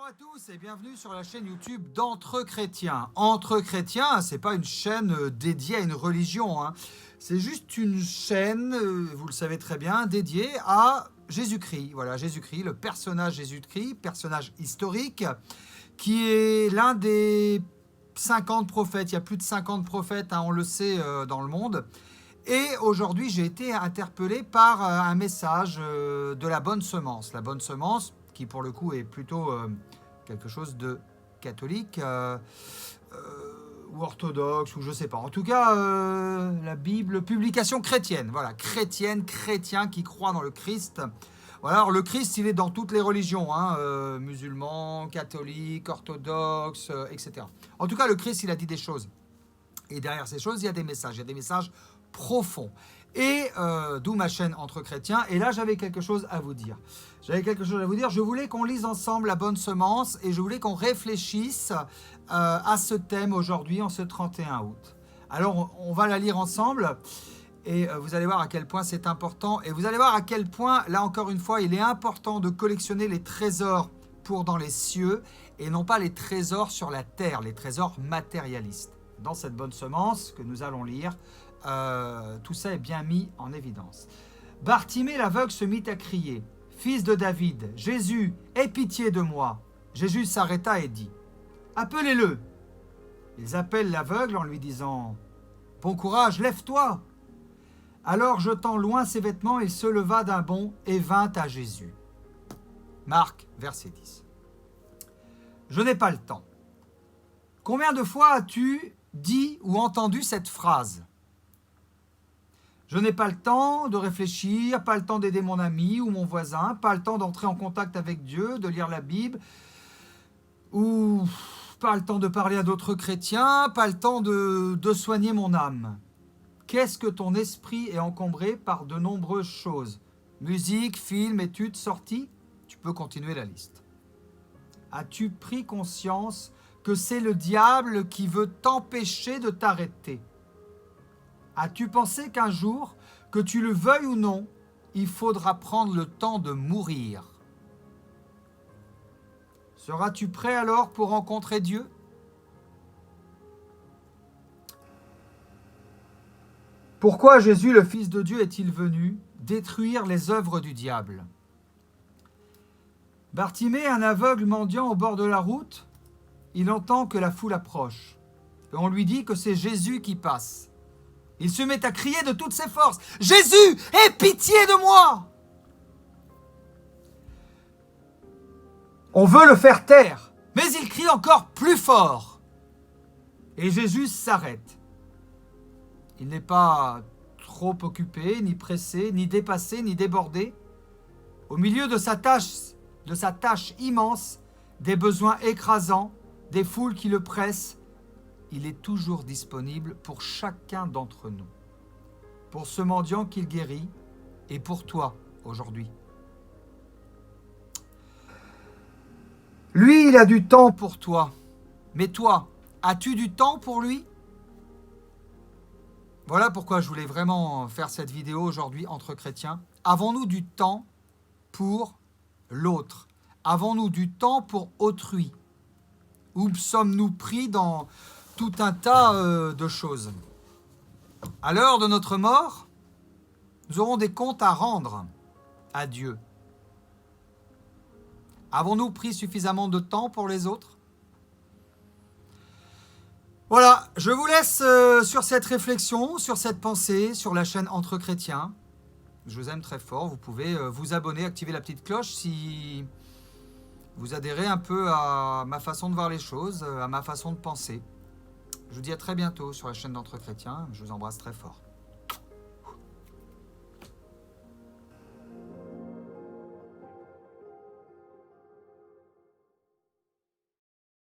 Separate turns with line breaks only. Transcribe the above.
à tous et bienvenue sur la chaîne YouTube d'Entre Chrétiens. Entre Chrétiens, c'est pas une chaîne dédiée à une religion, hein. C'est juste une chaîne, vous le savez très bien, dédiée à Jésus-Christ. Voilà, Jésus-Christ, le personnage Jésus-Christ, personnage historique, qui est l'un des 50 prophètes. Il y a plus de 50 prophètes, hein, on le sait, dans le monde. Et aujourd'hui, j'ai été interpellé par un message de la bonne semence. La bonne semence, qui pour le coup est plutôt quelque chose de catholique ou orthodoxe, ou je ne sais pas. En tout cas, la Bible, publication chrétienne. Voilà, chrétienne, chrétien qui croit dans le Christ. Voilà, alors le Christ, il est dans toutes les religions, hein, musulmans, catholiques, orthodoxes, etc. En tout cas, le Christ, il a dit des choses. Et derrière ces choses, il y a des messages. Il y a des messages profonds. Et d'où ma chaîne Entre Chrétiens. Et là, j'avais quelque chose à vous dire. Je voulais qu'on lise ensemble la bonne semence et je voulais qu'on réfléchisse à ce thème aujourd'hui, en ce 31 août. Alors, on va la lire ensemble et vous allez voir à quel point c'est important. Et vous allez voir à quel point, là encore une fois, il est important de collectionner les trésors pour dans les cieux et non pas les trésors sur la terre, les trésors matérialistes. Dans cette bonne semence que nous allons lire, tout ça est bien mis en évidence. Bartimée l'aveugle se mit à crier « Fils de David, Jésus, aie pitié de moi !» Jésus s'arrêta et dit « Appelez-le !» Ils appellent l'aveugle en lui disant « Bon courage, lève-toi !» Alors jetant loin ses vêtements, il se leva d'un bond et vint à Jésus. Marc, verset 10. Je n'ai pas le temps. Combien de fois as-tu dit ou entendu cette phrase ? Je n'ai pas le temps de réfléchir, pas le temps d'aider mon ami ou mon voisin, pas le temps d'entrer en contact avec Dieu, de lire la Bible, ou pas le temps de parler à d'autres chrétiens, pas le temps de soigner mon âme. Qu'est-ce que ton esprit est encombré par de nombreuses choses ? Musique, films, études, sorties ? Tu peux continuer la liste. As-tu pris conscience que c'est le diable qui veut t'empêcher de t'arrêter ? As-tu pensé qu'un jour, que tu le veuilles ou non, il faudra prendre le temps de mourir ? Seras-tu prêt alors pour rencontrer Dieu ? Pourquoi Jésus, le Fils de Dieu, est-il venu détruire les œuvres du diable ? Bartimée, un aveugle mendiant au bord de la route, il entend que la foule approche. Et on lui dit que c'est Jésus qui passe. Il se met à crier de toutes ses forces « Jésus, aie pitié de moi !» On veut le faire taire, mais il crie encore plus fort. Et Jésus s'arrête. Il n'est pas trop occupé, ni pressé, ni dépassé, ni débordé. Au milieu de sa tâche immense, des besoins écrasants, des foules qui le pressent, il est toujours disponible pour chacun d'entre nous, pour ce mendiant qu'il guérit et pour toi aujourd'hui. Lui, il a du temps pour toi, mais toi, as-tu du temps pour lui ? Voilà pourquoi je voulais vraiment faire cette vidéo aujourd'hui entre chrétiens. Avons-nous du temps pour l'autre ? Avons-nous du temps pour autrui ? Ou sommes-nous pris dans tout un tas de choses ? À l'heure de notre mort, nous aurons des comptes à rendre à Dieu. Avons-nous pris suffisamment de temps pour les autres ? Voilà, je vous laisse sur cette réflexion, sur cette pensée, sur la chaîne Entre Chrétiens. Je vous aime très fort. Vous pouvez vous abonner, activer la petite cloche si vous adhérez un peu à ma façon de voir les choses, à ma façon de penser. Je vous dis à très bientôt sur la chaîne d'Entre Chrétiens. Je vous embrasse très fort.